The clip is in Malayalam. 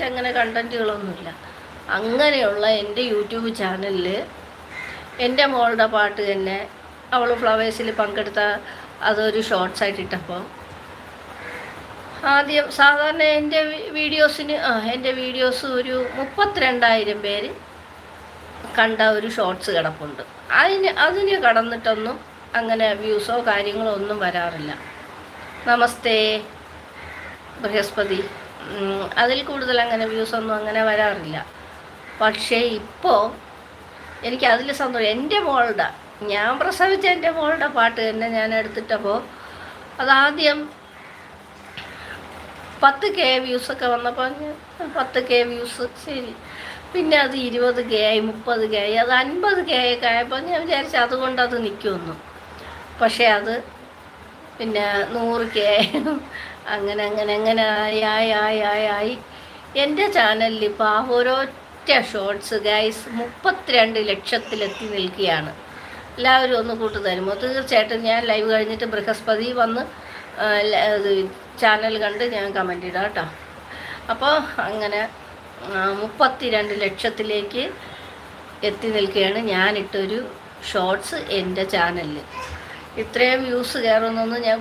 പ്രത്യേകിച്ച് അങ്ങനെ കണ്ടൻറ്റുകളൊന്നുമില്ല. അങ്ങനെയുള്ള എൻ്റെ യൂട്യൂബ് ചാനലിൽ എൻ്റെ മോളുടെ പാട്ട് തന്നെ അവൾ ഫ്ലവേഴ്സിൽ പങ്കെടുത്ത അതൊരു ഷോർട്ട്സായിട്ട് ഇട്ടപ്പോൾ ആദ്യം സാധാരണ എൻ്റെ വീഡിയോസ് ഒരു 32,000 പേര് കണ്ട ഒരു ഷോർട്സ് കിടപ്പുണ്ട്. അതിന് കടന്നിട്ടൊന്നും അങ്ങനെ വ്യൂസോ കാര്യങ്ങളോ ഒന്നും വരാറില്ല. നമസ്തേ ബൃഹസ്പതി, അതിൽ കൂടുതൽ അങ്ങനെ വ്യൂസൊന്നും അങ്ങനെ വരാറില്ല. പക്ഷേ ഇപ്പോൾ എനിക്ക് അതിൽ സന്തോഷം. എൻ്റെ മോളുടെ, ഞാൻ പ്രസവിച്ച എൻ്റെ മോളുടെ പാട്ട് തന്നെ ഞാൻ എടുത്തിട്ടപ്പോൾ അതാദ്യം 10K വ്യൂസൊക്കെ വന്നപ്പോൾ 10K വ്യൂസ് ശരി, പിന്നെ അത് 20K ആയി, 30K ആയി, അത് 50K ഒക്കെ ആയപ്പോൾ ഞാൻ വിചാരിച്ചു അതുകൊണ്ട് അത് നിൽക്കുമെന്നു. പക്ഷേ അത് പിന്നെ 100K അങ്ങനെ അങ്ങനെ അങ്ങനെ ആയി എൻ്റെ ചാനലിൽ ഇപ്പോൾ ആ ഒരൊറ്റ ഷോർട്സ് ഗൈസ് 32 ലക്ഷത്തിലെത്തി നിൽക്കുകയാണ്. എല്ലാവരും ഒന്ന് കൂട്ടു തരുമോ? തീർച്ചയായിട്ടും ഞാൻ ലൈവ് കഴിഞ്ഞിട്ട് ബൃഹസ്പതി വന്ന് ചാനൽ കണ്ട് ഞാൻ കമൻ്റ് ഇടാം കേട്ടോ. അപ്പോൾ അങ്ങനെ 32 ലക്ഷത്തിലേക്ക് എത്തി നിൽക്കുകയാണ് ഞാനിട്ടൊരു ഷോർട്സ് എൻ്റെ ചാനലിൽ. ഇത്രയും വ്യൂസ് കയറുന്നൊന്നും ഞാൻ